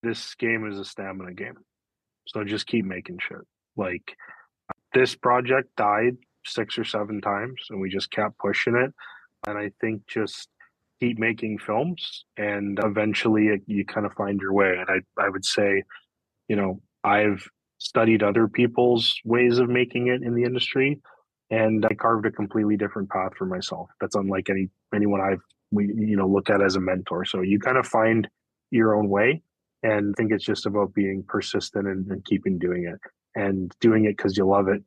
this game is a stamina game. So just keep making shit. Like this project died 6 or 7 times and we just kept pushing it. And I think just keep making films and eventually you kind of find your way. And I would say, I've studied other people's ways of making it in the industry and I carved a completely different path for myself. That's unlike anyone look at as a mentor. So you kind of find your own way and I think it's just about being persistent and keeping doing it and doing it because you love it.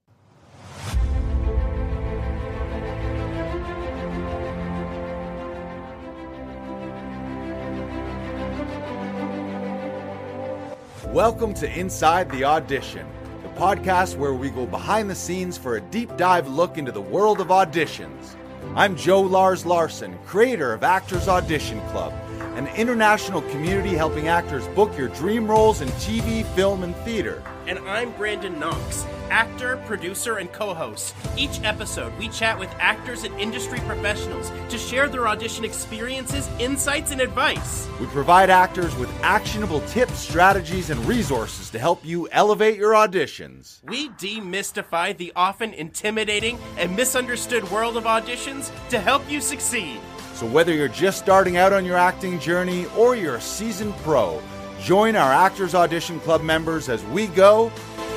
Welcome to Inside the Audition, the podcast where we go behind the scenes for a deep dive look into the world of auditions. I'm Joe Lars Larson, creator of Actors Audition Club, an international community helping actors book your dream roles in TV, film, and theater. And I'm Brandon Knox, actor, producer, and co-host. Each episode, we chat with actors and industry professionals to share their audition experiences, insights, and advice. We provide actors with actionable tips, strategies, and resources to help you elevate your auditions. We demystify the often intimidating and misunderstood world of auditions to help you succeed. So whether you're just starting out on your acting journey or you're a seasoned pro, join our Actors Audition Club members as we go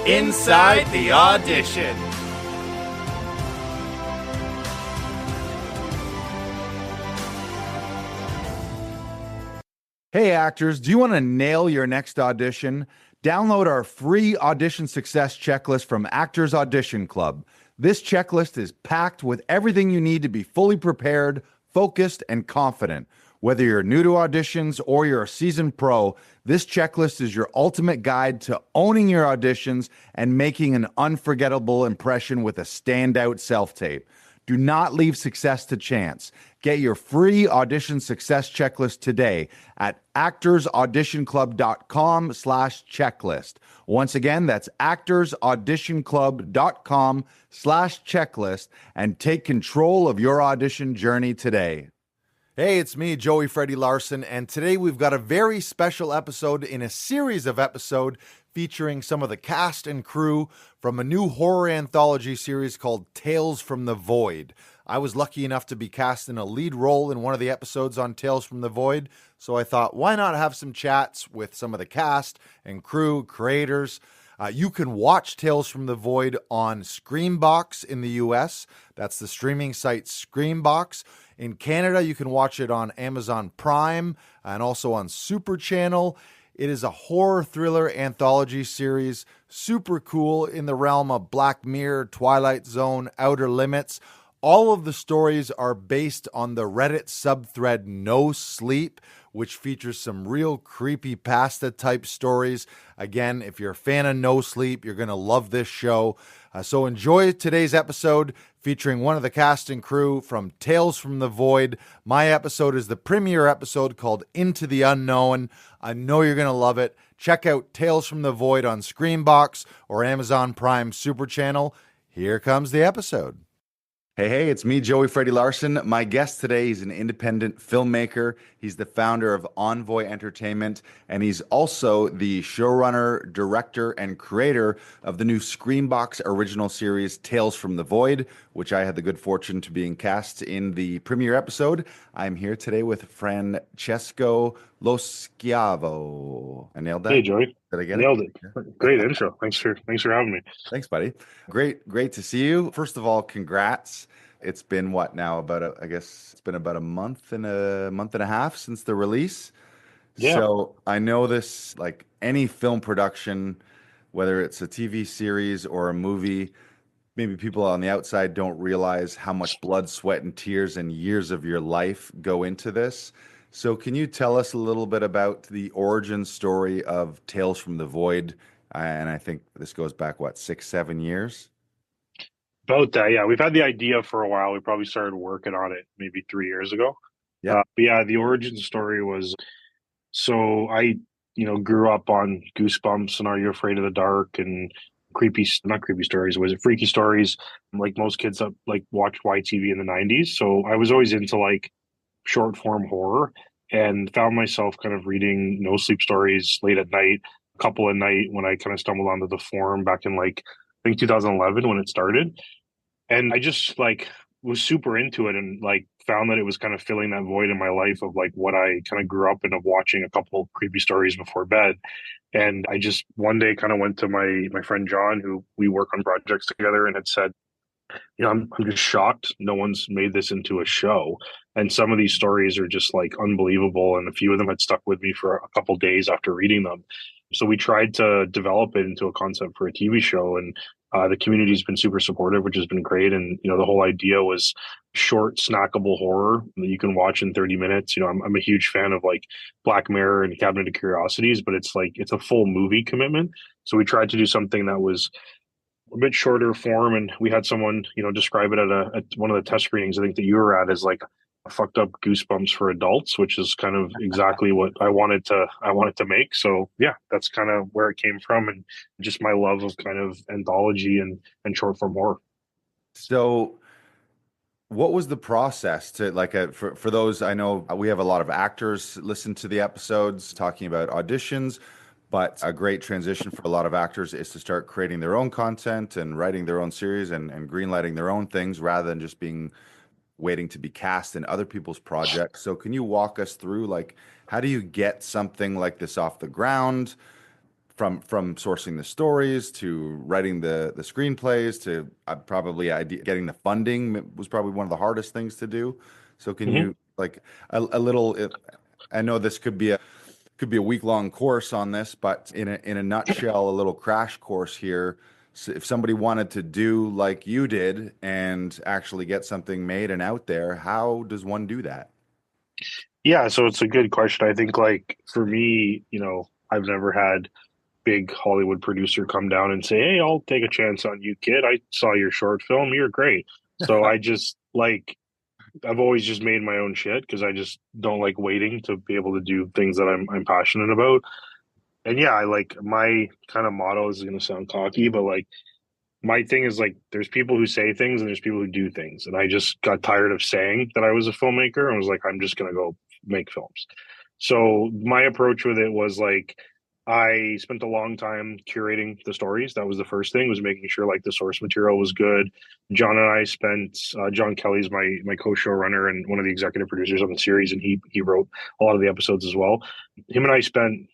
Inside the Audition. Hey actors, do you want to nail your next audition? Download our free audition success checklist from Actors Audition Club. This checklist is packed with everything you need to be fully prepared, focused, and confident. Whether you're new to auditions or you're a seasoned pro, this checklist is your ultimate guide to owning your auditions and making an unforgettable impression with a standout self-tape. Do not leave success to chance. Get your free audition success checklist today at actorsauditionclub.com/checklist. Once again, that's actorsauditionclub.com/checklist and take control of your audition journey today. Hey, it's me, Joey Freddy Larson, and today we've got a very special episode in a series of episodes featuring some of the cast and crew from a new horror anthology series called Tales from the Void. I was lucky enough to be cast in a lead role in one of the episodes on Tales from the Void, so I thought, why not have some chats with some of the cast and crew, creators. You can watch Tales from the Void on Screambox in the US. That's the streaming site Screambox. In Canada, you can watch it on Amazon Prime and also on Super Channel. It is a horror thriller anthology series, super cool in the realm of Black Mirror, Twilight Zone, Outer Limits. All of the stories are based on the Reddit subthread No Sleep, which features some real creepypasta type stories. Again, if you're a fan of No Sleep, you're going to love this show. So enjoy today's episode featuring one of the cast and crew from Tales from the Void. My episode is the premiere episode called Into the Unknown. I know you're going to love it. Check out Tales from the Void on Screambox or Amazon Prime Super Channel. Here comes the episode. Hey, it's me, Joey Freddy Larson. My guest today is an independent filmmaker. He's the founder of Envoi Entertainment, and he's also the showrunner, director, and creator of the new Screambox original series, Tales from the Void, which I had the good fortune to being cast in the premiere episode. I'm here today with Francesco Loschiavo. I nailed that? Hey, Joey. Did I get Nailed it? it. Great intro. Thanks for having me. Thanks, buddy. Great to see you. First of all, congrats. It's been what now? I guess it's been about a month and a half since the release. Yeah. So I know this, like any film production, whether it's a TV series or a movie, maybe people on the outside don't realize how much blood, sweat, and tears and years of your life go into this. So can you tell us a little bit about the origin story of Tales from the Void? And I think this goes back, 6-7 years? About that, yeah. We've had the idea for a while. We probably started working on it maybe 3 years ago. Yeah. But yeah, the origin story was, so I, grew up on Goosebumps and Are You Afraid of the Dark and not creepy stories, was it freaky stories? Like most kids that watched YTV in the 90s. So I was always into short form horror. and found myself kind of reading no sleep stories late at night, a couple at night when I kind of stumbled onto the forum back in like I think 2011 when it started. And I just like was super into it and like found that it was kind of filling that void in my life of like what I kind of grew up in of watching a couple creepy stories before bed. And I just one day kind of went to my friend John, who we work on projects together, and had said, I'm just shocked no one's made this into a show. And some of these stories are just like unbelievable. And a few of them had stuck with me for a couple days after reading them. So we tried to develop it into a concept for a TV show. And the community's been super supportive, which has been great. And, the whole idea was short, snackable horror that you can watch in 30 minutes. I'm a huge fan of like Black Mirror and Cabinet of Curiosities, but it's like, it's a full movie commitment. So we tried to do something that was a bit shorter form, and we had someone describe it at one of the test screenings I think that you were at as like a fucked up Goosebumps for adults, which is kind of exactly what I wanted to make. So yeah, that's kind of where it came from, and just my love of kind of anthology and short form horror. So what was the process to like for those? I know we have a lot of actors listen to the episodes talking about auditions, but a great transition for a lot of actors is to start creating their own content and writing their own series and greenlighting their own things rather than just waiting to be cast in other people's projects. So can you walk us through like how do you get something like this off the ground? From sourcing the stories to writing the screenplays to getting the funding was probably one of the hardest things to do. So can Mm-hmm. you like a little? I know this could be a week-long course on this, but in a nutshell, a little crash course here. So if somebody wanted to do like you did and actually get something made and out there, how does one do that? Yeah, so it's a good question. I think like for me, I've never had big Hollywood producer come down and say, "Hey, I'll take a chance on you, kid. I saw your short film. You're great." So I just like I've always just made my own shit because I just don't like waiting to be able to do things that I'm passionate about. And yeah, I like my kind of motto is going to sound cocky, but like my thing is like there's people who say things and there's people who do things. And I just got tired of saying that I was a filmmaker and was like, I'm just going to go make films. So my approach with it was like I spent a long time curating the stories. That was the first thing, was making sure like the source material was good. John and I spent John Kelly's my co-showrunner and one of the executive producers on the series, and he wrote a lot of the episodes as well. Him and I spent,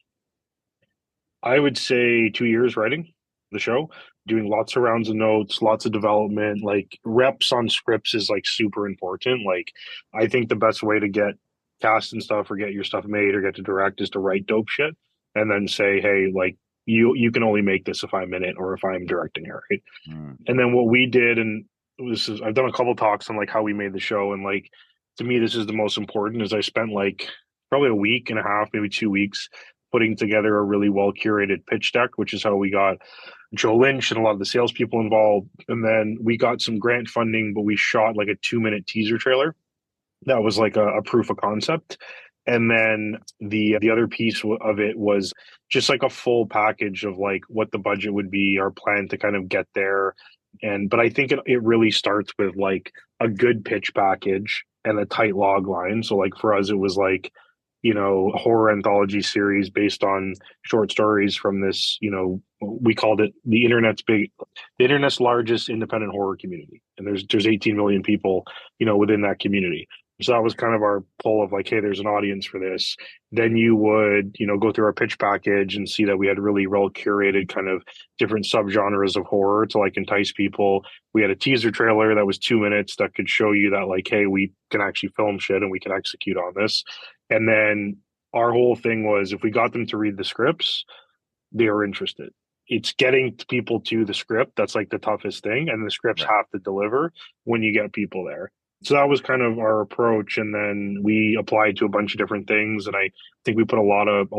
I would say, 2 years writing the show, doing lots of rounds of notes, lots of development. Like reps on scripts is like super important. Like I think the best way to get cast and stuff or get your stuff made or get to direct is to write dope shit and then say, hey, like you can only make this if I'm in it or if I'm directing it, right? Mm. And then what we did, and this is I've done a couple talks on like how we made the show, and like to me this is the most important, is I spent like probably a week and a half, maybe 2 weeks putting together a really well curated pitch deck, which is how we got Joe Lynch and a lot of the salespeople involved. And then we got some grant funding, but we shot like a 2-minute teaser trailer that was like a proof of concept. And then the other piece of it was just like a full package of like what the budget would be, our plan to kind of get there. And but I think it really starts with like a good pitch package and a tight log line. So like for us, it was like, a horror anthology series based on short stories from this, we called it the internet's largest independent horror community. And there's 18 million people, within that community. So that was kind of our pull of like, hey, there's an audience for this. Then you would, go through our pitch package and see that we had really well curated kind of different subgenres of horror to like entice people. We had a teaser trailer that was 2 minutes that could show you that like, hey, we can actually film shit and we can execute on this. And then our whole thing was if we got them to read the scripts, they were interested. It's getting people to the script that's like the toughest thing, and the scripts Right. have to deliver when you get people there. So that was kind of our approach, and then we applied to a bunch of different things. And I think we put a lot of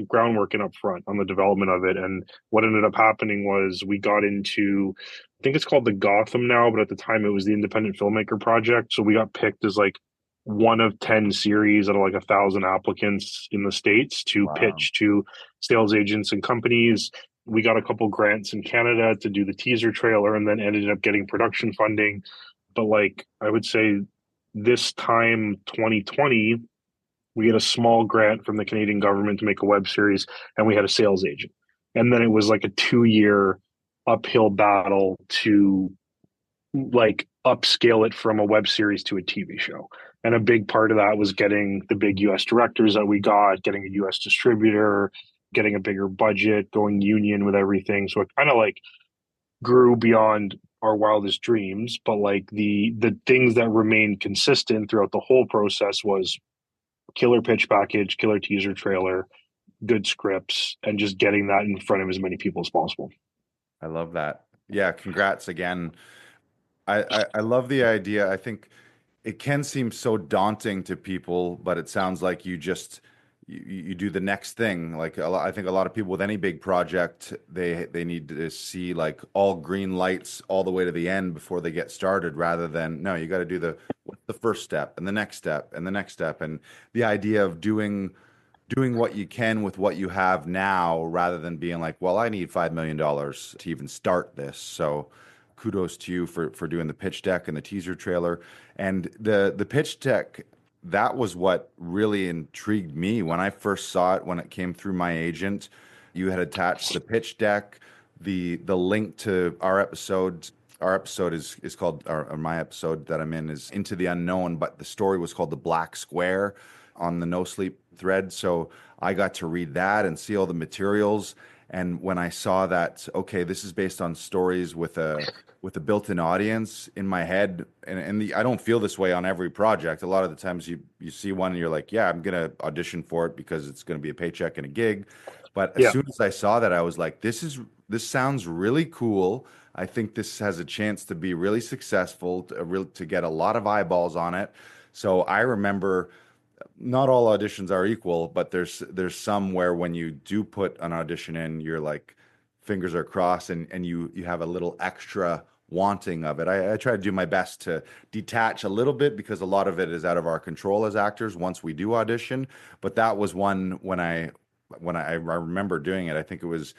groundwork in up front on the development of it. And what ended up happening was we got into, I think it's called the Gotham now, but at the time it was the Independent Filmmaker Project. So we got picked as like one of 10 series out of like 1,000 applicants in the States to Wow. pitch to sales agents and companies. We got a couple grants in Canada to do the teaser trailer, and then ended up getting production funding. But like I would say this time 2020, We get a small grant from the Canadian government to make a web series, and we had a sales agent. And then it was like a 2 year uphill battle to like upscale it from a web series to a TV show. And a big part of that was getting the big US directors that we got, getting a US distributor, getting a bigger budget, going union with everything. So it kind of like grew beyond our wildest dreams, but like the things that remained consistent throughout the whole process was killer pitch package, killer teaser trailer, good scripts, and just getting that in front of as many people as possible. I love that. Yeah, congrats again. I love the idea. I think it can seem so daunting to people, but it sounds like you do the next thing. Like I think a lot of people with any big project, they need to see like all green lights all the way to the end before they get started, rather than no, you got to do the first step and the next step and the next step. And the idea of doing what you can with what you have now, rather than being like, well, I need $5 million to even start this. So kudos to you for doing the pitch deck and the teaser trailer. And the pitch deck, that was what really intrigued me when I first saw it, when it came through my agent. You had attached the pitch deck, the link to our episode. Our episode is called, or my episode that I'm in is Into the Unknown, but the story was called The Black Square on the No Sleep thread. So I got to read that and see all the materials. And when I saw that, okay, this is based on stories with a built-in audience in my head, and I don't feel this way on every project. A lot of the times you see one and you're like, yeah, I'm gonna audition for it because it's gonna be a paycheck and a gig. But as Yeah. soon as I saw that, I was like, this sounds really cool. I think this has a chance to be really successful, to get a lot of eyeballs on it. So I remember, not all auditions are equal, but there's some where when you do put an audition in, you're like, fingers are crossed, and you have a little extra wanting of it. I try to do my best to detach a little bit, because a lot of it is out of our control as actors once we do audition. But that was one when I remember doing it. I think it was,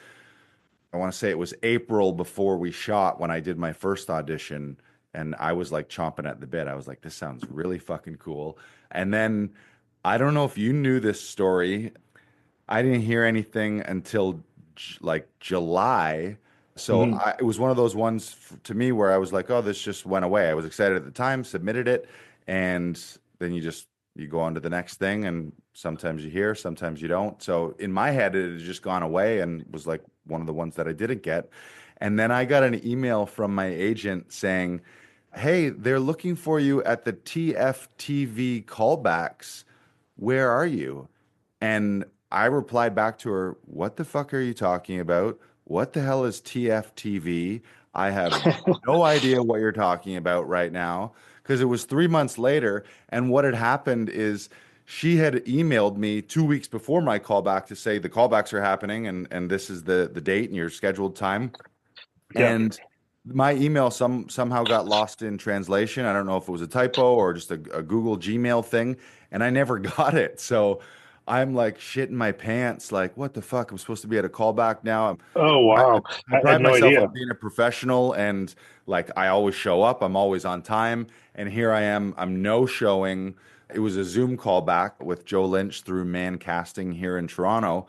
I want to say it was April before we shot, when I did my first audition, and I was like chomping at the bit. I was like, this sounds really fucking cool. And then I don't know if you knew this story. I didn't hear anything until like July. So Mhm. it was one of those ones to me where I was like, oh, this just went away. I was excited at the time, submitted it, and then you go on to the next thing, and sometimes you hear, sometimes you don't. So in my head, it had just gone away and was like one of the ones that I didn't get. And then I got an email from my agent saying, hey, they're looking for you at the TFTV callbacks. Where are you? And I replied back to her, what the fuck are you talking about? What the hell is TFTV? I have no idea what you're talking about right now, because it was 3 months later. And what had happened is she had emailed me 2 weeks before my callback to say the callbacks are happening, and this is the date and your scheduled time. Yeah. And my email somehow got lost in translation. I don't know if it was a typo or just a Google Gmail thing, and I never got it. So I'm like shitting my pants, like, what the fuck? I'm supposed to be at a callback now. Oh I, wow. I I had pride no myself on idea. being a professional, and like I always show up. I'm always on time. And here I am. I'm no showing. It was a Zoom callback with Joe Lynch through Man Casting here in Toronto.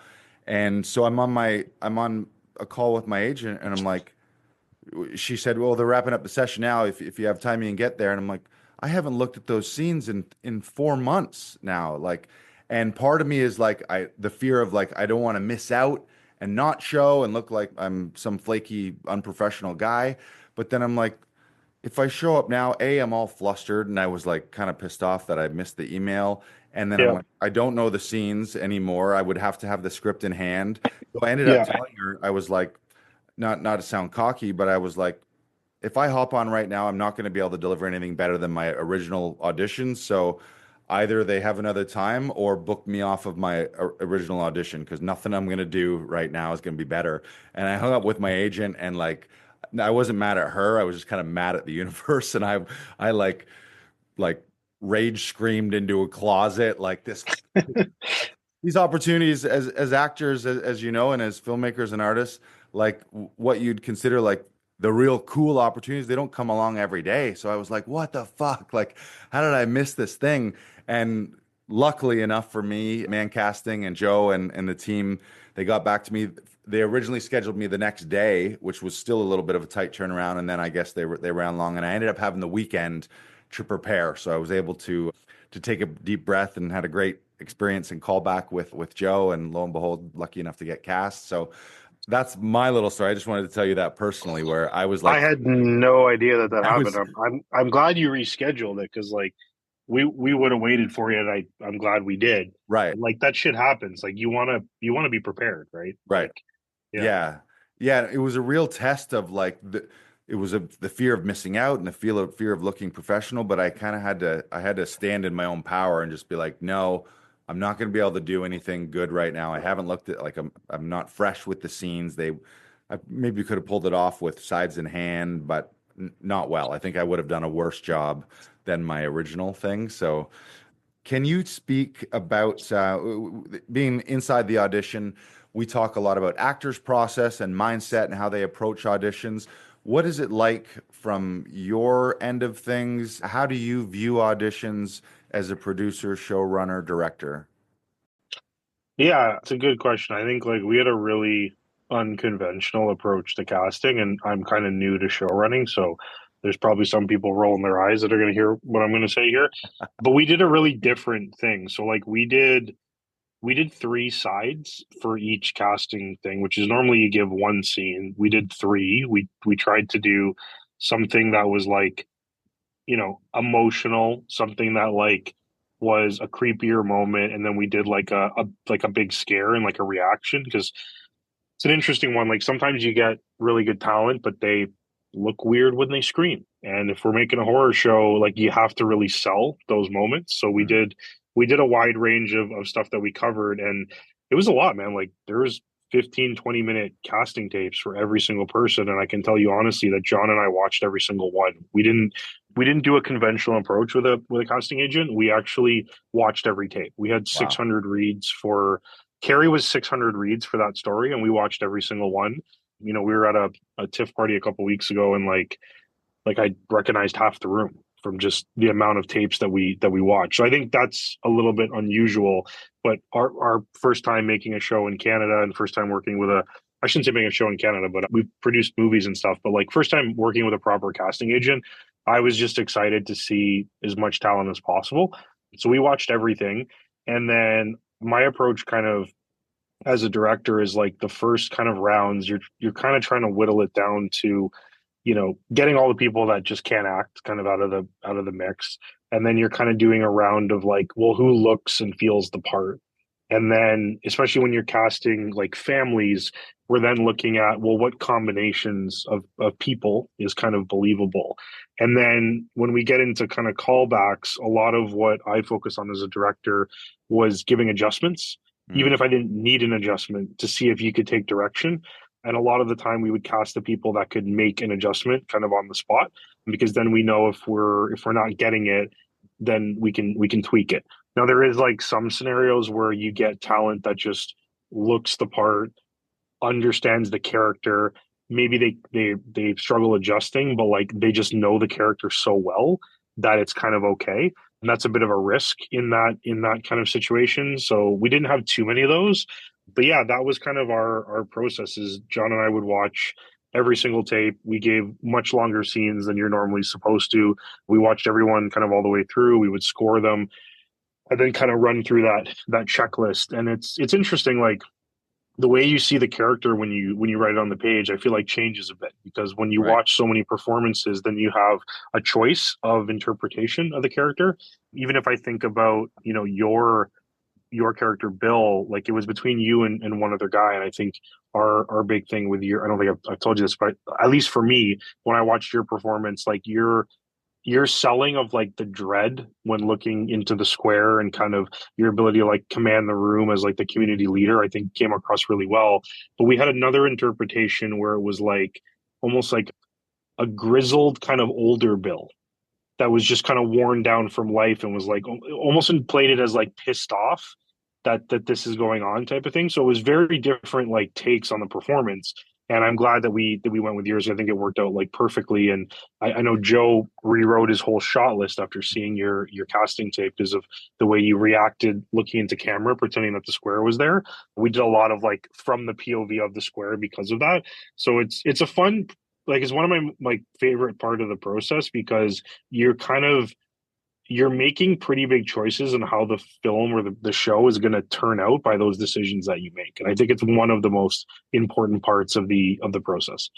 And so I'm on a call with my agent, and I'm like, she said, well, they're wrapping up the session now. If you have time, you can get there. And I'm like, I haven't looked at those scenes in 4 months now. Like, and part of me is like, the fear of like, I don't want to miss out and not show and look like I'm some flaky, unprofessional guy. But then I'm like, if I show up now, I'm all flustered, and I was like kind of pissed off that I missed the email. And then I'm Yeah. like, I don't know the scenes anymore. I would have to have the script in hand. So I ended up Yeah. telling her, I was like, not to sound cocky, but I was like, if I hop on right now, I'm not going to be able to deliver anything better than my original auditions. So either they have another time or book me off of my original audition, because nothing I'm going to do right now is going to be better. And I hung up with my agent, and like, I wasn't mad at her. I was just kind of mad at the universe. And I like rage screamed into a closet like this. These opportunities as actors, as you know, and as filmmakers and artists, like what you'd consider like the real cool opportunities, they don't come along every day. So I was like, what the fuck? Like, how did I miss this thing? And luckily enough for me, Man Casting and Joe and the team, they got back to me. They originally scheduled me the next day, which was still a little bit of a tight turnaround, and then I guess they ran long, and I ended up having the weekend to prepare. So I was able to take a deep breath and had a great experience and call back with Joe, and lo and behold, lucky enough to get cast. So that's my little story. I just wanted to tell you that personally, where I was I like, had no idea that that I happened. was I'm glad you rescheduled it because like we would have waited for you, and I'm glad we did. right, And, like that shit happens. Like you wanna be prepared, right? right. Like yeah. Yeah. Yeah, it was a real test of like it was the fear of missing out and the fear of looking professional, but I kind of I had to stand in my own power and just be like, no, I'm not going to be able to do anything good right now. I haven't looked at like I'm not fresh with the scenes. I maybe could have pulled it off with sides in hand, but not well. I think I would have done a worse job than my original thing. So can you speak about being inside the audition? We talk a lot about actors' process and mindset and how they approach auditions. What is it like from your end of things? How do you view auditions as a producer, showrunner, director? Yeah, it's a good question. I think like we had a really unconventional approach to casting, and I'm kind of new to show running, so there's probably some people rolling their eyes that are going to hear what I'm going to say here. But we did a really different thing. So like we did three sides for each casting thing, which is normally you give one scene. We did three. We tried to do something that was like, emotional, something that like was a creepier moment, and then we did like a big scare and like a reaction because it's an interesting one. Like sometimes you get really good talent, but they look weird when they scream. And if we're making a horror show, like you have to really sell those moments. So Mm. we did a wide range of stuff that we covered, and it was a lot, man. Like there was 15, 20 minute casting tapes for every single person. And I can tell you honestly that John and I watched every single one. We didn't do a conventional approach with a casting agent. We actually watched every tape. We had Wow. 600 reads for Carrie was 600 reads for that story, and we watched every single one. We were at a TIFF party a couple weeks ago, and like I recognized half the room from just the amount of tapes that we watched. So I think that's a little bit unusual. But our first time making a show in Canada and first time working with I shouldn't say making a show in Canada, but we've produced movies and stuff. But like first time working with a proper casting agent, I was just excited to see as much talent as possible. So we watched everything, and then my approach kind of as a director is like the first kind of rounds you're kind of trying to whittle it down to getting all the people that just can't act kind of out of the mix, and then you're kind of doing a round of like, well, who looks and feels the part, and then especially when you're casting like families, we're then looking at, well, what combinations of people is kind of believable, and then when we get into kind of callbacks, a lot of what I focus on as a director was giving adjustments, Mm. even if I didn't need an adjustment, to see if you could take direction. And a lot of the time we would cast the people that could make an adjustment kind of on the spot, because then we know if we're not getting it, then we can tweak it. Now there is like some scenarios where you get talent that just looks the part, understands the character. Maybe they struggle adjusting, but like they just know the character so well that it's kind of okay. And that's a bit of a risk in that kind of situation. So we didn't have too many of those. But yeah, that was kind of our processes. John and I would watch every single tape. We gave much longer scenes than you're normally supposed to. We watched everyone kind of all the way through. We would score them and then kind of run through that checklist. And it's interesting, like the way you see the character when you write it on the page, I feel like changes a bit, because when you Right. watch so many performances, then you have a choice of interpretation of the character. Even if I think about your character Bill, like it was between you and one other guy, and I think our big thing with your, I don't think I've told you this, but at least for me, when I watched your performance, like your selling of like the dread when looking into the square and kind of your ability to like command the room as like the community leader, I think came across really well. But we had another interpretation where it was like almost like a grizzled kind of older Bill that was just kind of worn down from life and was like almost played it as like pissed off that this is going on type of thing. So it was very different like takes on the performance. And I'm glad that we went with yours. I think it worked out like perfectly. And I know Joe rewrote his whole shot list after seeing your casting tape because of the way you reacted looking into camera, pretending that the square was there. We did a lot of like from the POV of the square because of that. So it's a fun, like, it's one of my like favorite part of the process because you're kind of you're making pretty big choices on how the film or the show is going to turn out by those decisions that you make. And I think it's one of the most important parts of the process.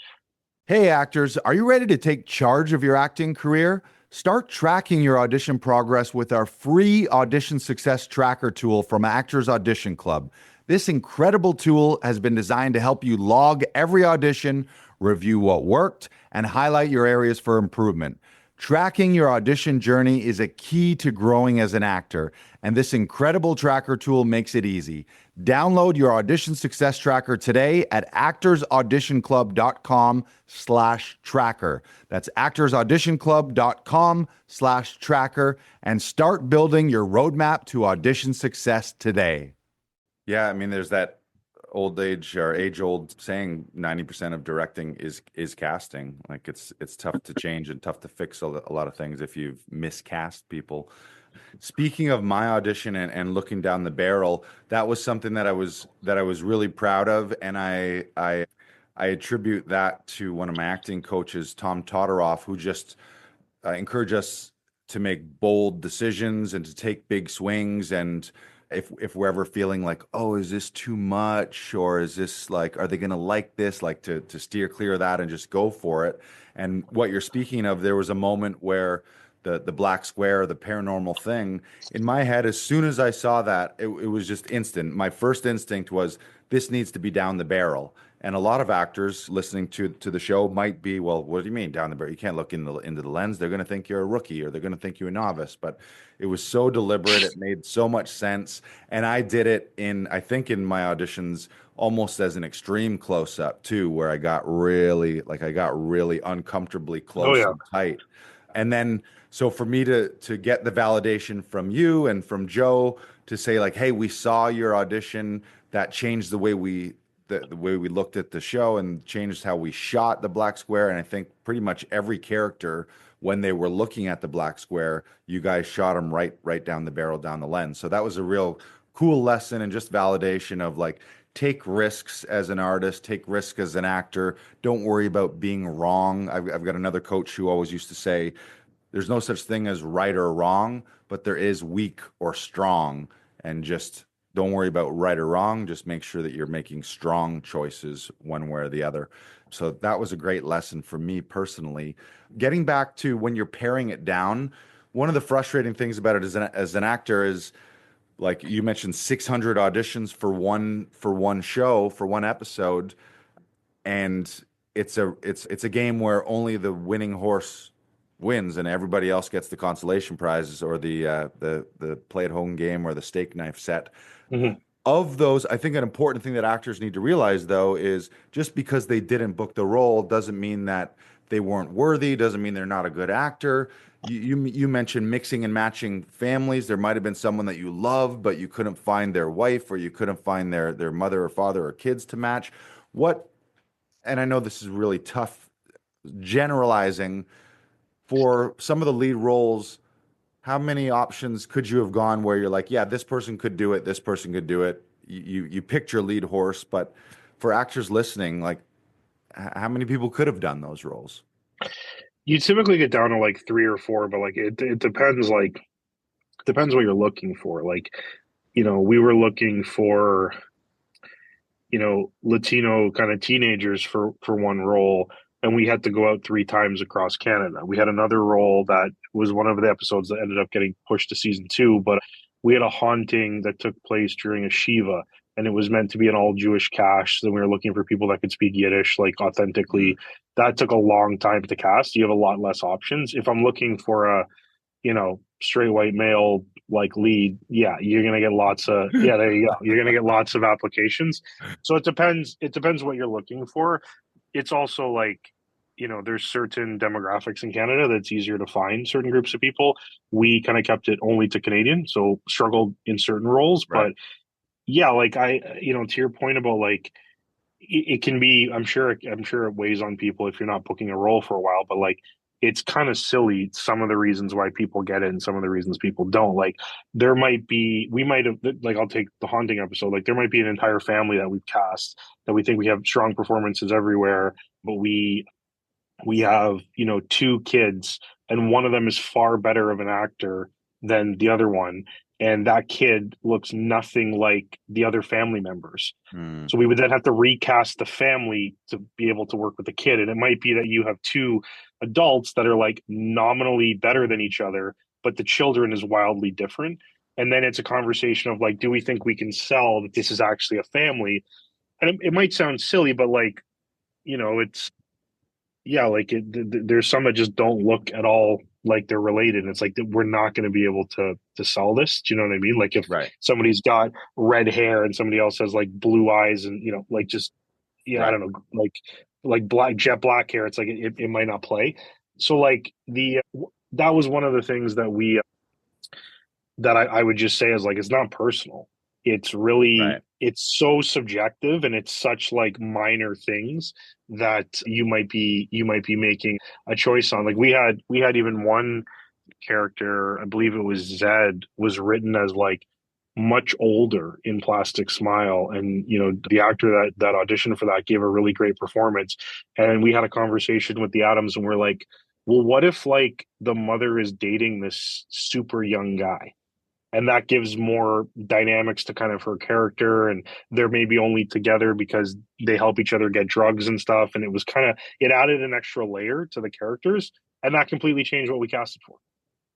Hey, actors, are you ready to take charge of your acting career? Start tracking your audition progress with our free audition success tracker tool from Actors Audition Club. This incredible tool has been designed to help you log every audition, review what worked, and highlight your areas for improvement. Tracking your audition journey is a key to growing as an actor, and this incredible tracker tool makes it easy. Download your audition success tracker today at actorsauditionclub.com/tracker. That's actorsauditionclub.com/tracker, and start building your roadmap to audition success today. Yeah, I mean, there's that old age or age-old saying, 90% of directing is casting. Like it's tough to change and tough to fix a lot of things if you've miscast people. Speaking of my audition and looking down the barrel, that was something that I was really proud of, and I attribute that to one of my acting coaches, Tom Todoroff, who just encouraged us to make bold decisions and to take big swings. And if we're ever feeling like, oh, is this too much, or is this like, are they going to like this, like to steer clear of that and just go for it. And what you're speaking of, there was a moment where the black square, the paranormal thing, in my head, as soon as I saw that, it was just instant. My first instinct was, this needs to be down the barrel. And a lot of actors listening to the show might be, well, what do you mean down the barrel? You can't look into the lens. They're going to think you're a rookie, or they're going to think you're a novice. But it was so deliberate. It made so much sense. And I did it I think in my auditions, almost as an extreme close up too, where I got really uncomfortably Oh close yeah. and tight. And then, so for me to get the validation from you and from Joe to say like, hey, we saw your audition, that changed the way we looked at the show and changed how we shot the black square. And I think pretty much every character, when they were looking at the black square, you guys shot them right down the barrel, down the lens. So that was a real cool lesson and just validation of like, take risks as an artist, take risks as an actor. Don't worry about being wrong. I've got another coach who always used to say, there's no such thing as right or wrong, but there is weak or strong. And just don't worry about right or wrong. Just make sure that you're making strong choices one way or the other. So that was a great lesson for me personally. Getting back to when you're paring it down, one of the frustrating things about it as an actor is, like you mentioned, 600 auditions for one show, for one episode, and it's a game where only the winning horse wins and everybody else gets the consolation prizes or the play at home game or the steak knife set. Mm-hmm. Of those, I think an important thing that actors need to realize, though, is just because they didn't book the role doesn't mean that they weren't worthy, doesn't mean they're not a good actor. You mentioned mixing and matching families. There might have been someone that you loved, but you couldn't find their wife, or you couldn't find their mother or father or kids to match. And I know this is really tough generalizing, for some of the lead roles, how many options could you have gone where you're like, yeah, this person could do it, this person could do it. You picked your lead horse, but for actors listening, like, how many people could have done those roles? You typically get down to like 3 or 4, but like it depends. Like, depends what you're looking for. Like, we were looking for, Latino kind of teenagers for one role, and we had to go out 3 times across Canada. We had another role that was one of the episodes that ended up getting pushed to season 2, but we had a haunting that took place during a Shiva, and it was meant to be an all Jewish cast. So we were looking for people that could speak Yiddish like authentically. That took a long time to cast. You have a lot less options. If I'm looking for a straight white male like lead, yeah, you're gonna get lots of there you go. You're gonna get lots of applications. So it depends what you're looking for. It's also like, there's certain demographics in Canada that's easier to find certain groups of people. We kind of kept it only to Canadian, so struggled in certain roles. Right. But yeah, like to your point about like, it can be, I'm sure it weighs on people if you're not booking a role for a while, but like it's kind of silly some of the reasons why people get it and some of the reasons people don't. Like there might be, we might have, like I'll take the haunting episode, like there might be an entire family that we've cast that we think we have strong performances everywhere, but we have, two kids and one of them is far better of an actor than the other one, and that kid looks nothing like the other family members. Mm, So we would then have to recast the family to be able to work with the kid. And it might be that you have two adults that are like nominally better than each other, but the children is wildly different. And then it's a conversation of like, do we think we can sell that this is actually a family? And it might sound silly, but like, it's, yeah, like there's some that just don't look at all like they're related. It's like we're not going to be able to sell this. Do you know what I mean? Like if right, somebody's got red hair and somebody else has like blue eyes and like just yeah, I right, don't know, like black jet black hair. It's like it might not play. So like that was one of the things that we that I would just say is like it's not personal. It's right. really it's so subjective and it's such like minor things that you might be making a choice on. Like we had even one character, I believe it was Zed, was written as like much older in Plastic Smile, and the actor that auditioned for that gave a really great performance. And we had a conversation with the Adams, and we're like, well, what if like the mother is dating this super young guy? And that gives more dynamics to kind of her character, and they're maybe only together because they help each other get drugs and stuff, and it added an extra layer to the characters, and that completely changed what we casted for.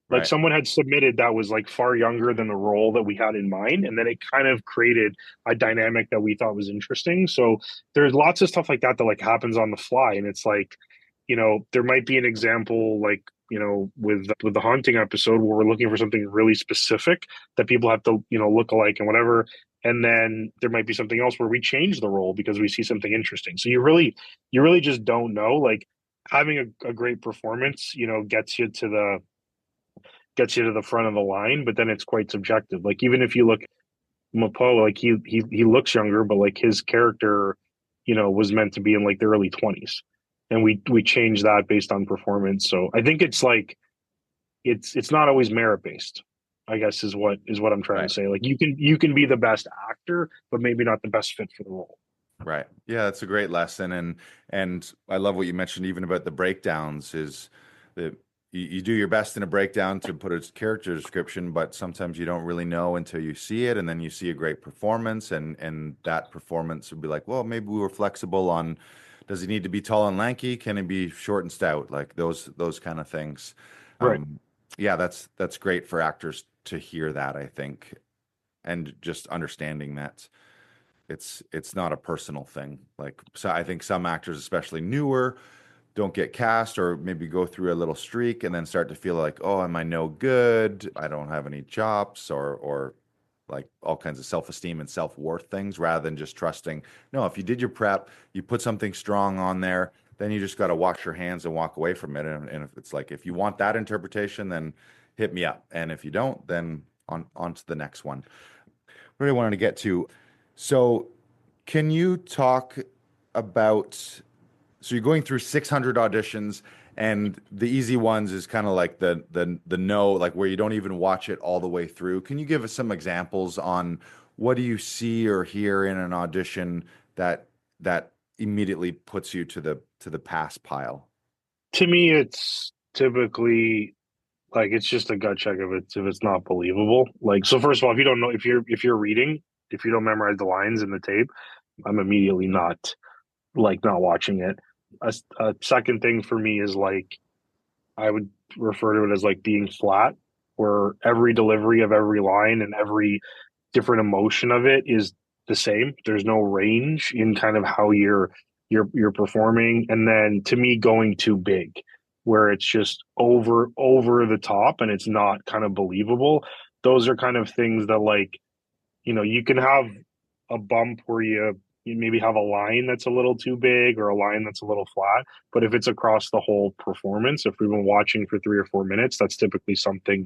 Like Right. someone had submitted that was like far younger than the role that we had in mind, and then it kind of created a dynamic that we thought was interesting. So there's lots of stuff like that that like happens on the fly, and it's like, there might be an example like with the haunting episode where we're looking for something really specific that people have to look alike and whatever, and then there might be something else where we change the role because we see something interesting. So you really just don't know. Like having a great performance gets you to the front of the line, but then it's quite subjective. Like even if you look at Mapo, like he looks younger, but like his character, was meant to be in like the early 20s. And we changed that based on performance. So I think it's like it's not always merit based, I guess is what I'm trying to Right. say. Like you can be the best actor, but maybe not the best fit for the role. Right. Yeah, that's a great lesson. And I love what you mentioned even about the breakdowns is that you do your best in a breakdown to put a character description, but sometimes you don't really know until you see it, and then you see a great performance, and that performance would be like, well, maybe we were flexible on, does he need to be tall and lanky? Can he be short and stout? Like those kind of things. Right. Um, yeah, that's great for actors to hear that, I think, and just understanding that it's not a personal thing. Like, so I think some actors, especially newer, don't get cast or maybe go through a little streak and then start to feel like, oh, am I no good? I don't have any chops, or like all kinds of self-esteem and self-worth things, rather than just trusting. No, if you did your prep, you put something strong on there, then you just got to wash your hands and walk away from it. And if it's like, if you want that interpretation, then hit me up. And if you don't, then on to the next one. What I wanted to get to. So, can you talk about? So you're going through 600 auditions, and the easy ones is kind of like the no, like where you don't even watch it all the way through. Can you give us some examples on what do you see or hear in an audition that immediately puts you to the pass pile? To me, it's typically like it's just a gut check if it's not believable. Like so, first of all, if you don't know if you're reading, if you don't memorize the lines in the tape, I'm immediately not watching it. A second thing for me is like I would refer to it as like being flat, where every delivery of every line and every different emotion of it is the same. There's no range in kind of how you're performing. And then to me, going too big, where it's just over the top and it's not kind of believable. Those are kind of things that like you can have a bump where you maybe have a line that's a little too big or a line that's a little flat. But if it's across the whole performance, if we've been watching for 3 or 4 minutes, that's typically something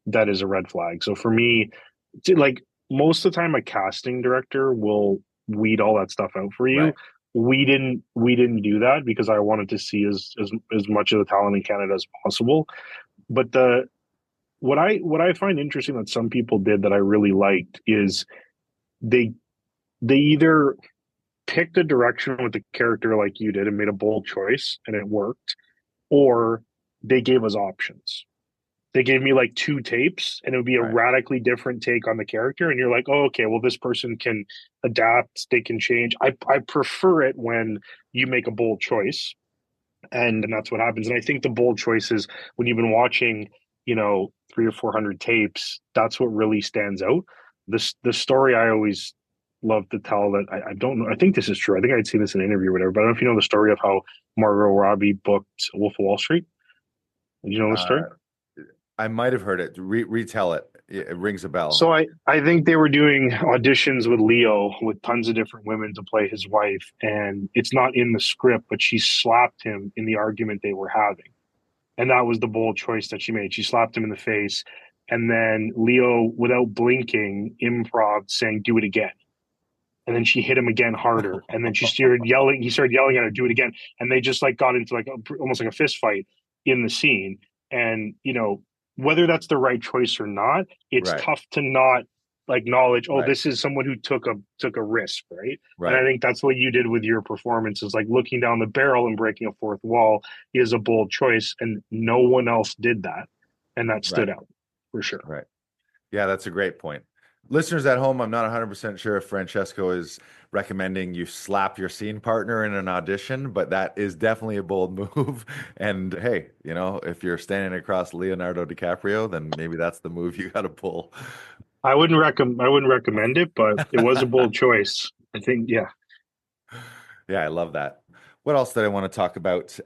that is a red flag. So for me, like most of the time, a casting director will weed all that stuff out for you. Right. We didn't do that because I wanted to see as much of the talent in Canada as possible. But what I find interesting that some people did that I really liked is they they either picked a direction with the character like you did and made a bold choice and it worked, or they gave us options. They gave me like two tapes and it would be a Right. radically different take on the character. And you're like, oh, okay, well, this person can adapt, they can change. I prefer it when you make a bold choice. And that's what happens. And I think the bold choices, when you've been watching, 300 or 400 tapes, that's what really stands out. The story I always love to tell that I don't know. I think this is true. I think I'd seen this in an interview or whatever, but I don't know if you know the story of how Margot Robbie booked Wolf of Wall Street. Did you know the story? Uh, I might have heard it. Retell it. It rings a bell. So I think they were doing auditions with Leo with tons of different women to play his wife, and it's not in the script, but she slapped him in the argument they were having. And that was the bold choice that she made. She slapped him in the face, and then Leo, without blinking, improv saying, "Do it again." And then she hit him again harder, and then she started yelling. He started yelling at her, "Do it again!" And they just like got into like almost like a fist fight in the scene. And whether that's the right choice or not, it's Right. tough to not acknowledge. Oh, Right. this is someone who took a risk, right? And Right. I think that's what you did with your performance. Is like looking down the barrel and breaking a fourth wall is a bold choice, and no one else did that, and that stood Right. out for sure. Right. Yeah, that's a great point. Listeners at home, I'm not 100% sure if Francesco is recommending you slap your scene partner in an audition, but that is definitely a bold move. And hey, if you're standing across Leonardo DiCaprio, then maybe that's the move you got to pull. I wouldn't recommend it, but it was a bold choice. I think, yeah. Yeah, I love that. What else did I want to talk about?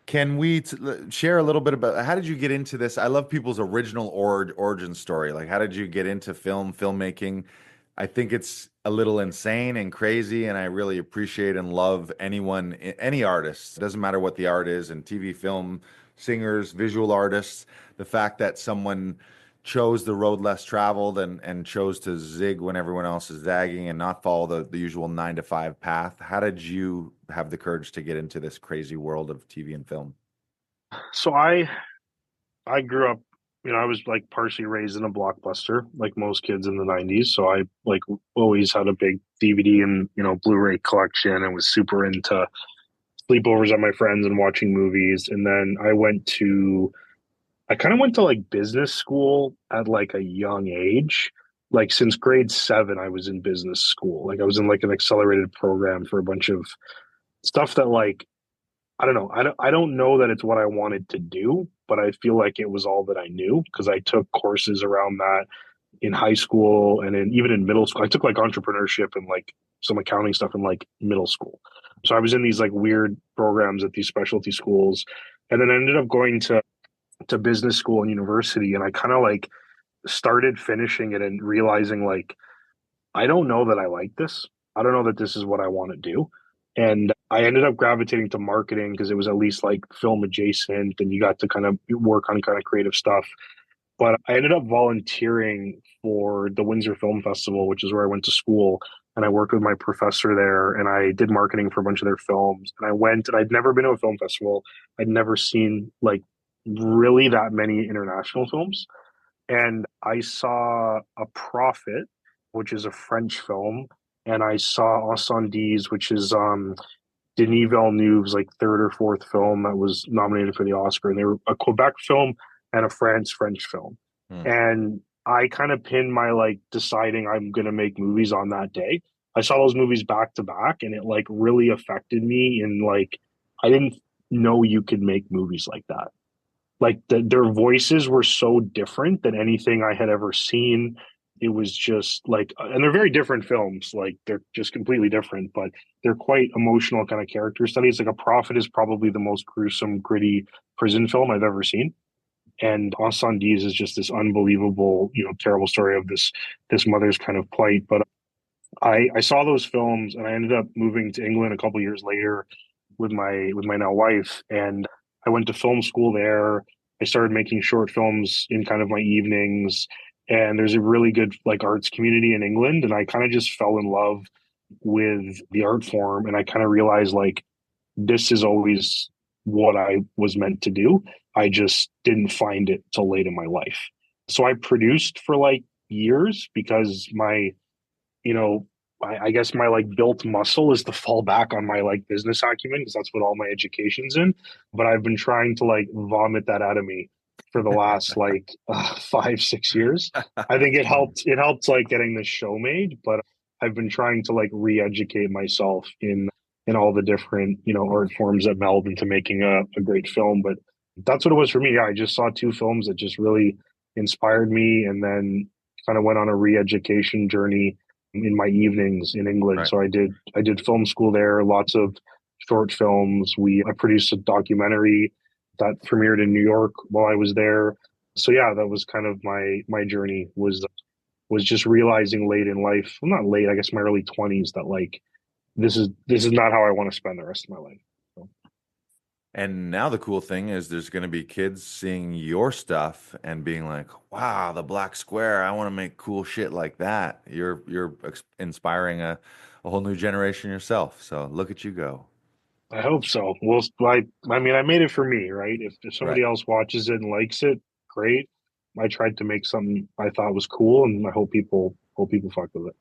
Can we share a little bit about how did you get into this? I love people's original origin story. Like, how did you get into filmmaking? I think it's a little insane and crazy, and I really appreciate and love any artist. It doesn't matter what the art is, in TV, film, singers, visual artists. The fact that someone chose the road less traveled and chose to zig when everyone else is zagging and not follow the usual 9 to 5 path. How did you have the courage to get into this crazy world of TV and film? So I grew up, I was like partially raised in a Blockbuster, like most kids in the 90s. So I like always had a big DVD and, Blu-ray collection and was super into sleepovers at my friends and watching movies. And then I kind of went to like business school at like a young age. Like since grade 7, I was in business school. Like I was in like an accelerated program for a bunch of stuff that like, I don't know. I don't know that it's what I wanted to do, but I feel like it was all that I knew because I took courses around that in high school and even in middle school. I took like entrepreneurship and like some accounting stuff in like middle school. So I was in these like weird programs at these specialty schools, and then I ended up going to business school and university, and I kind of like started finishing it and realizing like I don't know that I like this. I don't know that this is what I want to do. And I ended up gravitating to marketing because it was at least like film adjacent and you got to kind of work on kind of creative stuff. But I ended up volunteering for the Windsor Film Festival, which is where I went to school. And I worked with my professor there and I did marketing for a bunch of their films. And I went and I'd never been to a film festival. I'd never seen like really that many international films. And I saw A Prophet, which is a French film, and I saw Auditions, which is Denis Villeneuve's like third or fourth film that was nominated for the Oscar. And they were a Quebec film and a French film. Hmm. And I kind of pinned my like deciding I'm gonna make movies on that day. I saw those movies back to back, and it like really affected me. In like, I didn't know you could make movies like that. Like their voices were so different than anything I had ever seen. It was just like, and they're very different films. Like they're just completely different, but they're quite emotional kind of character studies. Like A Prophet is probably the most gruesome, gritty prison film I've ever seen. And Auditions is just this unbelievable, terrible story of this mother's kind of plight. But I saw those films and I ended up moving to England a couple years later with my now wife, and I went to film school there. I started making short films in kind of my evenings, and there's a really good like arts community in England, and I kind of just fell in love with the art form, and I kind of realized like this is always what I was meant to do. I just didn't find it till late in my life. So I produced for like years because my, you know, I guess my like built muscle is to fall back on my like business acumen because that's what all my education's in. But I've been trying to like vomit that out of me for the last like 5, 6 years. I think it helped. It helped like getting this show made, but I've been trying to like re-educate myself in all the different art forms that meld into making a great film. But that's what it was for me. Yeah, I just saw two films that just really inspired me, and then kind of went on a re-education journey in my evenings in England. Right. So I did film school there, lots of short films. I produced a documentary that premiered in New York while I was there. So yeah, that was kind of my journey was just realizing late in life, well, not late, I guess my early 20s, that like this is not how I want to spend the rest of my life. So. And now the cool thing is there's going to be kids seeing your stuff and being like, wow, the black square, I want to make cool shit like that. You're inspiring a whole new generation yourself. So look at you go. I hope so. Well, I mean, I made it for me, right? If Right. somebody else watches it and likes it, great. I tried to make something I thought was cool, and I hope people fuck with it.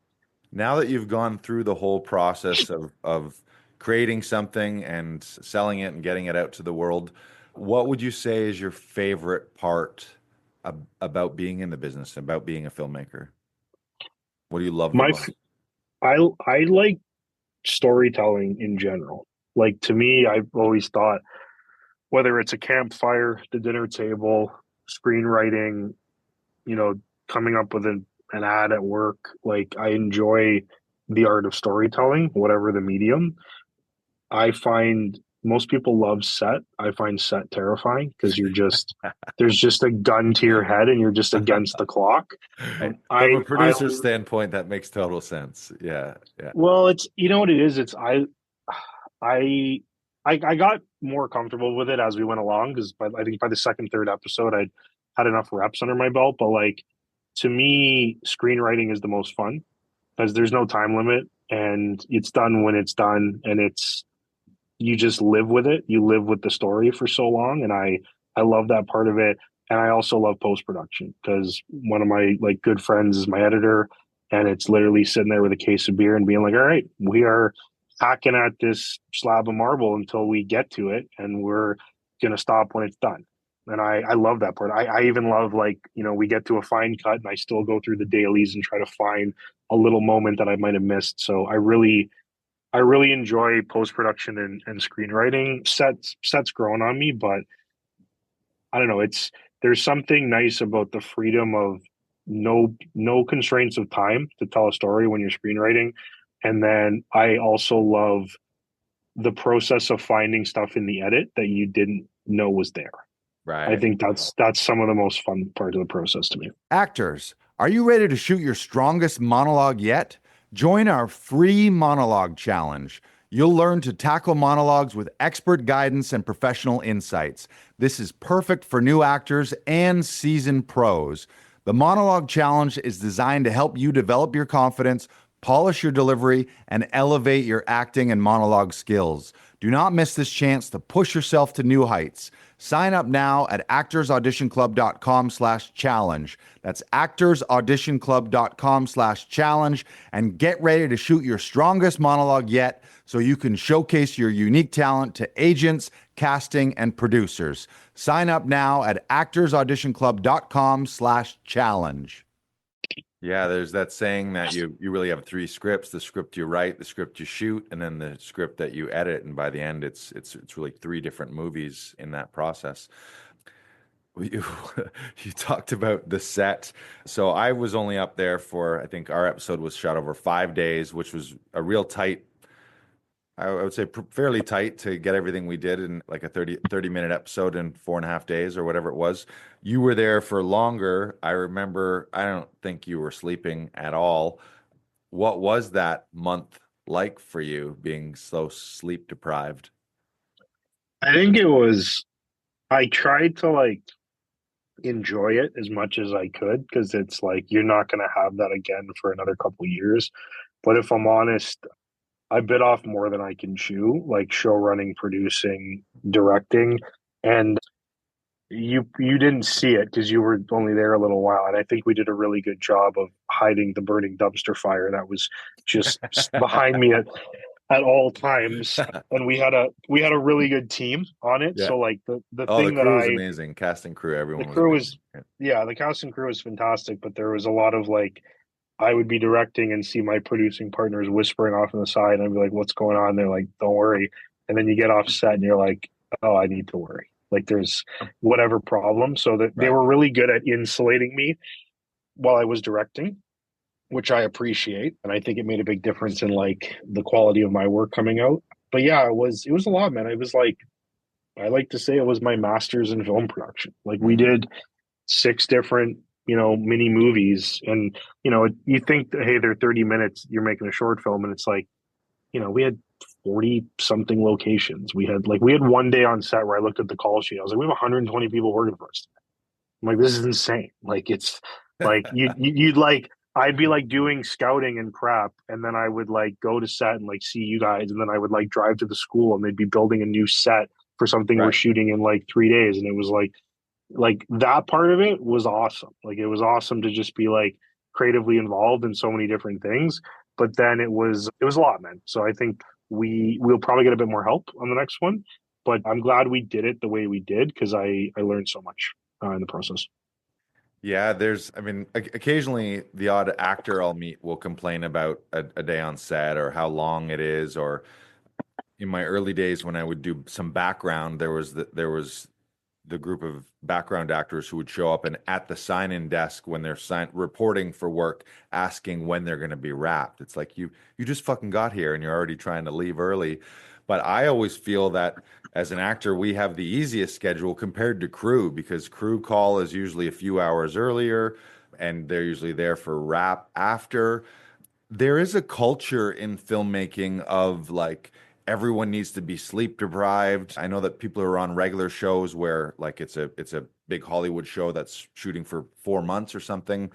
Now that you've gone through the whole process of creating something and selling it and getting it out to the world, what would you say is your favorite part about being in the business, about being a filmmaker? What do you love the My most? f- I like storytelling in general. Like to me, I've always thought whether it's a campfire, the dinner table, screenwriting, you know, coming up with an ad at work, like I enjoy the art of storytelling, whatever the medium. I find most people love set. I find set terrifying because there's just a gun to your head and you're just against the clock. From a I producer's standpoint, that makes total sense. Yeah, yeah. well, it's what it is. I I got more comfortable with it as we went along because I think by the second, third episode, I'd had enough reps under my belt. But like to me, screenwriting is the most fun because there's no time limit and it's done when it's done, and you just live with it. You live with the story for so long, and I love that part of it. And I also love post production because one of my like good friends is my editor, and it's literally sitting there with a case of beer and being like, "All right, we are hacking at this slab of marble until we get to it, and we're gonna stop when it's done." And I love that part. I even love like we get to a fine cut, and I still go through the dailies and try to find a little moment that I might have missed. So I really enjoy post production and screenwriting. Sets growing on me, but I don't know. There's something nice about the freedom of no constraints of time to tell a story when you're screenwriting. And then I also love the process of finding stuff in the edit that you didn't know was there. I Right. think that's some of the most fun part of the process to me. Actors, are you ready to shoot your strongest monologue yet? Join our free monologue challenge. You'll learn to tackle monologues with expert guidance and professional insights. This is perfect for new actors and seasoned pros. The monologue challenge is designed to help you develop your confidence, polish your delivery, and elevate your acting and monologue skills. Do not miss this chance to push yourself to new heights. Sign up now at actorsauditionclub.com/challenge. That's actorsauditionclub.com/challenge, and get ready to shoot your strongest monologue yet so you can showcase your unique talent to agents, casting, and producers. Sign up now at actorsauditionclub.com/challenge. Yeah, there's that saying that you really have three scripts: the script you write, the script you shoot, and then the script that you edit. And by the end, it's really three different movies in that process. You, you talked about the set. So I was only up there for, I think our episode was shot over 5 days, which was a real tight, I would say fairly tight to get everything we did in like a 30-minute episode in 4.5 days or whatever it was. You were there for longer. I remember, I don't think you were sleeping at all. What was that month like for you being so sleep deprived? I think it was. I tried to like enjoy it as much as I could, because it's like you're not going to have that again for another couple years. But if I'm honest, I bit off more than I can chew, like show running, producing, directing, and you didn't see it because you were only there a little while, and I think we did a really good job of hiding the burning dumpster fire that was just behind me at all times. And we had a really good team on it. Yeah. So like the Oh, the thing that crew was amazing. Cast and crew, the everyone was crew was amazing. Yeah. yeah, the cast and crew was fantastic, but there was a lot of like I would be directing and see my producing partners whispering off on the side, and I'd be like, "What's going on?" They're like, "Don't worry." And then you get off set, and you're like, "Oh, I need to worry." Like there's whatever problem. So that they Right. were really good at insulating me while I was directing, which I appreciate, and I think it made a big difference in like the quality of my work coming out. But yeah, it was a lot, man. It was like I like to say it was my master's in film production. Like we Mhm. did six different, mini movies. And, you think that, hey, they're 30 minutes, you're making a short film. And it's like, we had 40 something locations. We had one day on set where I looked at the call sheet. I was like, we have 120 people working for us. I'm like, this is insane. Like, it's like, you'd like, I'd be like doing scouting and crap. And then I would like go to set and like see you guys. And then I would like drive to the school and they'd be building a new set for something we're Right. shooting in like 3 days. And it was like that part of it was awesome. Like it was awesome to just be like creatively involved in so many different things. But then it was a lot, man. So I think we'll probably get a bit more help on the next one. But I'm glad we did it the way we did because I learned so much in the process. Yeah, I mean, occasionally the odd actor I'll meet will complain about a day on set or how long it is. Or in my early days when I would do some background, there was the group of background actors who would show up and at the sign-in desk when they're reporting for work, asking when they're going to be wrapped. It's like you just fucking got here and you're already trying to leave early. But I always feel that as an actor, we have the easiest schedule compared to crew because crew call is usually a few hours earlier and they're usually there for wrap after. There is a culture in filmmaking of like everyone needs to be sleep deprived. I know that people are on regular shows where like it's a big Hollywood show that's shooting for 4 months or something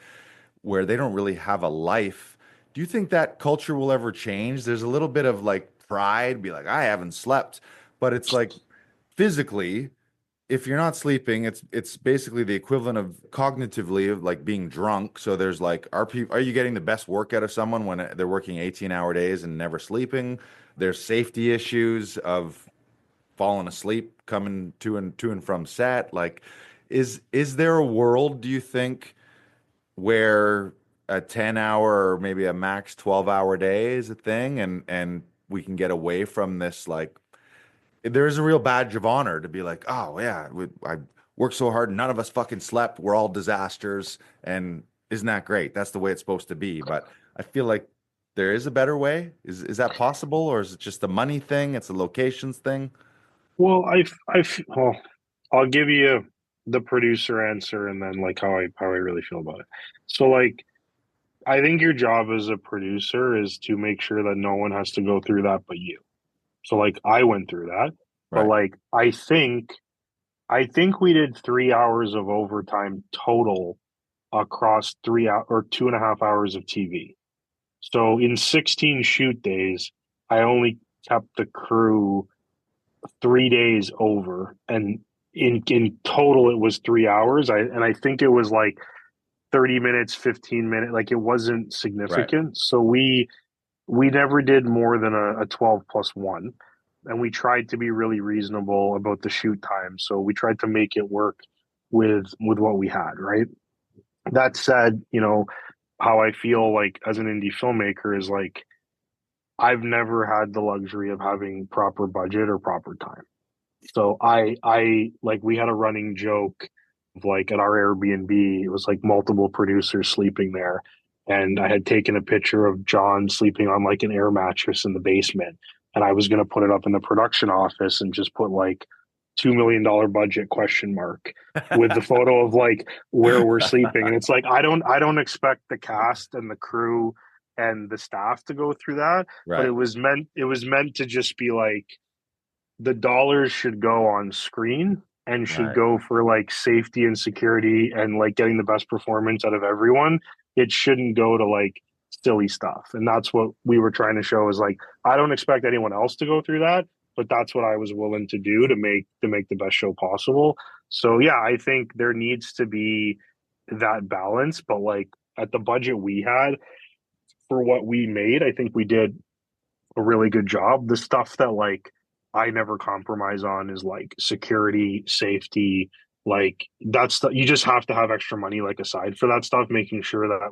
where they don't really have a life. Do you think that culture will ever change? There's a little bit of like pride, be like, I haven't slept, but it's like physically if you're not sleeping, it's basically the equivalent of cognitively of like being drunk. So there's like, are you getting the best work out of someone when they're working 18-hour days and never sleeping? There's safety issues of falling asleep coming to and from set. Like, is there a world, do you think, where a 10-hour or maybe a max 12-hour day is a thing and we can get away from this like there is a real badge of honor to be like, oh yeah, I worked so hard, none of us fucking slept. We're all disasters, and isn't that great? That's the way it's supposed to be. But I feel like there is a better way. Is that possible, or is it just a money thing? It's a locations thing. Well, well, I'll give you the producer answer and then like how I really feel about it. So like I think your job as a producer is to make sure that no one has to go through that but you. So like I went through that, but Right. like I think we did 3 hours of overtime total across 3 hour or 2.5 hours of TV. So in 16 shoot days, I only kept the crew 3 days over, and in total it was 3 hours. I think it was like 30 minutes, 15 minutes. Like it wasn't Right. significant. So we never did more than a 12 plus one. And we tried to be really reasonable about the shoot time. So we tried to make it work with what we had, right? That said, how I feel like as an indie filmmaker is like I've never had the luxury of having proper budget or proper time. So I like we had a running joke of like at our Airbnb, it was like multiple producers sleeping there. And I had taken a picture of John sleeping on like an air mattress in the basement. And I was gonna put it up in the production office and just put like $2 million budget question mark with the photo of like where we're sleeping. And it's like I don't expect the cast and the crew and the staff to go through that, but it Right. was meant to just be like the dollars should go on screen and should Right. go for like safety and security and like getting the best performance out of everyone. It shouldn't go to like silly stuff. And that's what we were trying to show is like, I don't expect anyone else to go through that, but that's what I was willing to do to make the best show possible. So yeah, I think there needs to be that balance, but like at the budget we had for what we made, I think we did a really good job. The stuff that like I never compromise on is like security, safety, like that's you just have to have extra money like aside for that stuff, making sure that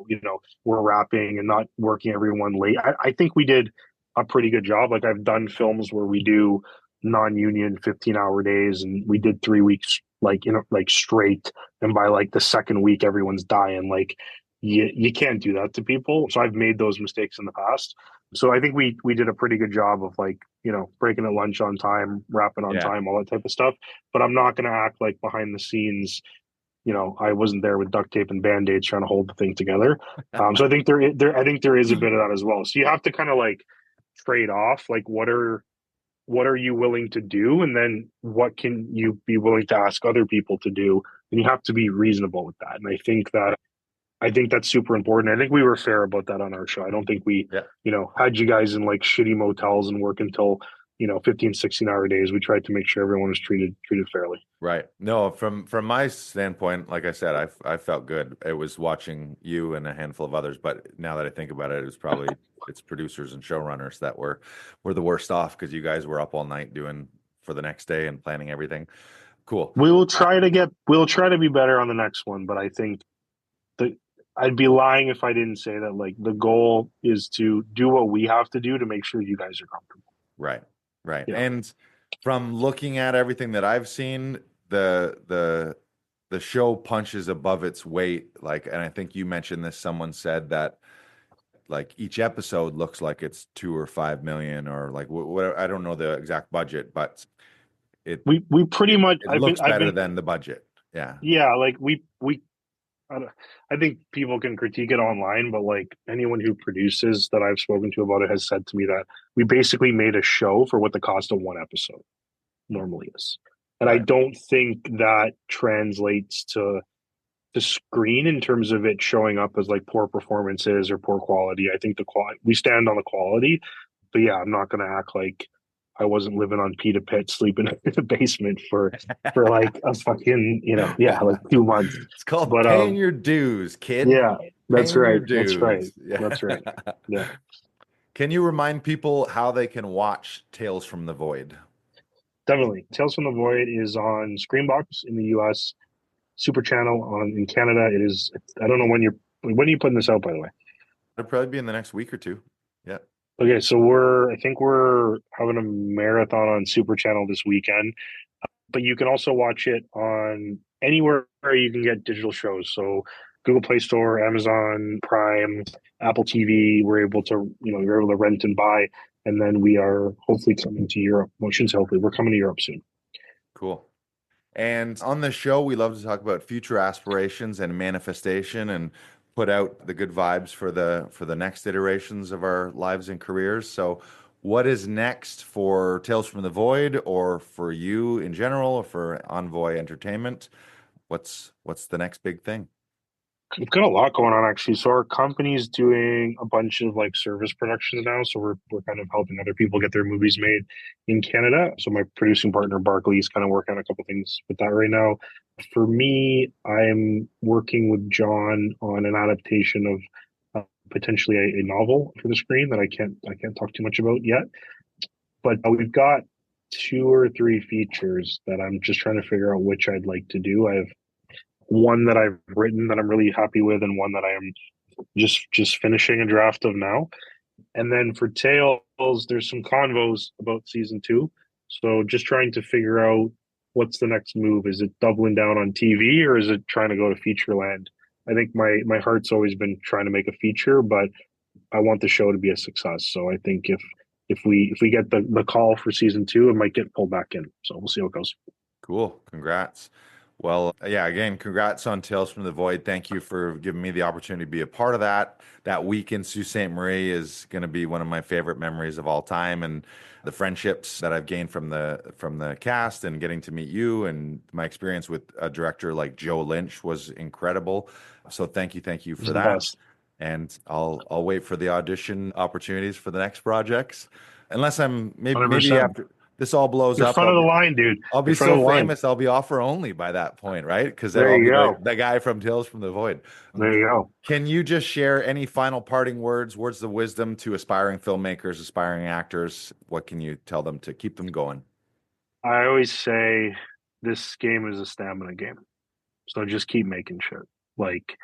we're wrapping and not working everyone late. I think we did a pretty good job. Like I've done films where we do non-union 15-hour days and we did 3 weeks like like straight, and by like the second week everyone's dying. Like you can't do that to people. So I've made those mistakes in the past. So I think we did a pretty good job of like, breaking at lunch on time, wrapping on time, all that type of stuff. But I'm not going to act like behind the scenes, I wasn't there with duct tape and band-aids trying to hold the thing together. So I think I think there is a bit of that as well. So you have to kind of like trade off, like what are you willing to do, and then what can you be willing to ask other people to do, and you have to be reasonable with that. And I think that's super important. I think we were fair about that on our show. I don't think we, had you guys in like shitty motels and work until, 15, 16-hour days. We tried to make sure everyone was treated fairly. Right. No, from my standpoint, like I said, I felt good. It was watching you and a handful of others, but now that I think about it, it's producers and showrunners that were the worst off, because you guys were up all night doing for the next day and planning everything. Cool. We'll try to be better on the next one, but I think I'd be lying if I didn't say that like the goal is to do what we have to do to make sure you guys are comfortable. Right. Right. Yeah. And from looking at everything that I've seen, the show punches above its weight. Like, and I think you mentioned this, someone said that like each episode looks like it's 2 or 5 million, or like whatever. I don't know the exact budget, but we pretty much looks better than the budget. Yeah. Yeah. Like we I think people can critique it online, but like anyone who produces that I've spoken to about it has said to me that we basically made a show for what the cost of one episode normally is. And I don't think that translates to the screen in terms of it showing up as like poor performances or poor quality. I think the quality, we stand on the quality, but yeah, I'm not going to act like I wasn't living on Pita Pit, sleeping in the basement for like a fucking, like 2 months. It's called paying your dues, kid. Yeah, that's paying right. That's right. Yeah. That's right. Yeah. Can you remind people how they can watch Tales from the Void? Definitely. Tales from the Void is on Screenbox in the US, Super Channel in Canada. It is, I don't know when are you putting this out, by the way? It'll probably be in the next week or two. Yeah. Okay, so I think we're having a marathon on Super Channel this weekend, but you can also watch it on anywhere you can get digital shows. So Google Play Store, Amazon Prime, Apple TV. We're able to, you're able to rent and buy, and then we are hopefully coming to Europe. Well, hopefully, we're coming to Europe soon. Cool. And on the show, we love to talk about future aspirations and manifestation, and put out the good vibes for the next iterations of our lives and careers. So what is next for Tales from the Void, or for you in general, or for Envoi Entertainment? What's the next big thing? We've got a lot going on, actually. So our company's doing a bunch of like service productions now. So we're kind of helping other people get their movies made in Canada. So my producing partner Barkley is kind of working on a couple things with that right now. For me, I'm working with John on an adaptation of potentially a novel for the screen that I can't talk too much about yet. But we've got 2 or 3 features that I'm just trying to figure out which I'd like to do. I have one that I've written that I'm really happy with, and one that I am just finishing a draft of now. And then for Tales, there's some convos about season 2. So just trying to figure out what's the next move. Is it doubling down on TV, or is it trying to go to feature land? I think my heart's always been trying to make a feature, but I want the show to be a success. So I think if we get the call for season 2, it might get pulled back in. So we'll see how it goes. Cool. Congrats. Well, yeah, again, congrats on Tales from the Void. Thank you for giving me the opportunity to be a part of that. That week in Sault Ste. Marie is going to be one of my favorite memories of all time. And the friendships that I've gained from the cast and getting to meet you and my experience with a director like Joe Lynch was incredible. So thank you He's for the that. best. And I'll wait for the audition opportunities for the next projects. Unless I'm maybe 100%. after this all blows You're up, front of the line, dude. I'll You're be front so of the line. famous, I'll be offer only by that point, right? Because then There I'll you be go. the guy from Tales from the Void. There you go. Can you just share any final parting words of wisdom to aspiring filmmakers, aspiring actors? What can you tell them to keep them going? I always say this game is a stamina game. So just keep making shit. Like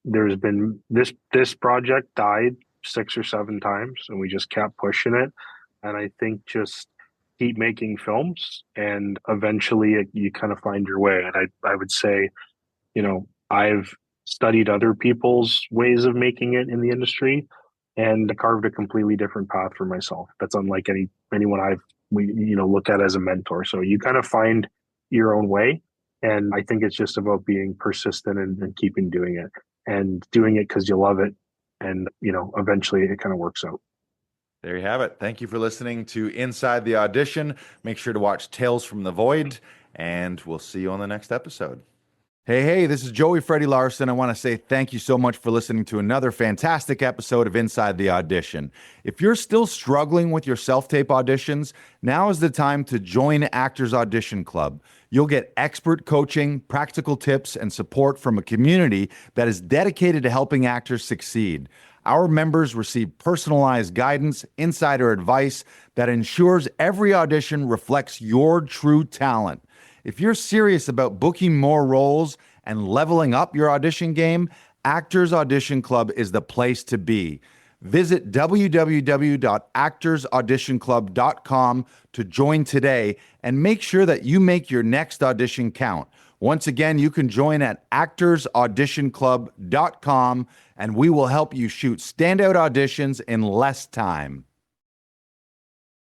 there's been this project died 6 or 7 times and we just kept pushing it. And I think just keep making films and eventually you kind of find your way. And I would say, I've studied other people's ways of making it in the industry and carved a completely different path for myself. That's unlike anyone look at as a mentor. So you kind of find your own way. And I think it's just about being persistent and keeping doing it and doing it because you love it. And, eventually it kind of works out. There you have it. Thank you for listening to Inside the Audition. Make sure to watch Tales from the Void, and we'll see you on the next episode. Hey, this is Joey Freddie Larson. I want to say thank you so much for listening to another fantastic episode of Inside the Audition. If you're still struggling with your self-tape auditions, now is the time to join Actors Audition Club. You'll get expert coaching, practical tips, and support from a community that is dedicated to helping actors succeed. Our members receive personalized guidance, insider advice that ensures every audition reflects your true talent. If you're serious about booking more roles and leveling up your audition game, Actors Audition Club is the place to be. Visit www.actorsauditionclub.com to join today and make sure that you make your next audition count. Once again, you can join at actorsauditionclub.com and we will help you shoot standout auditions in less time.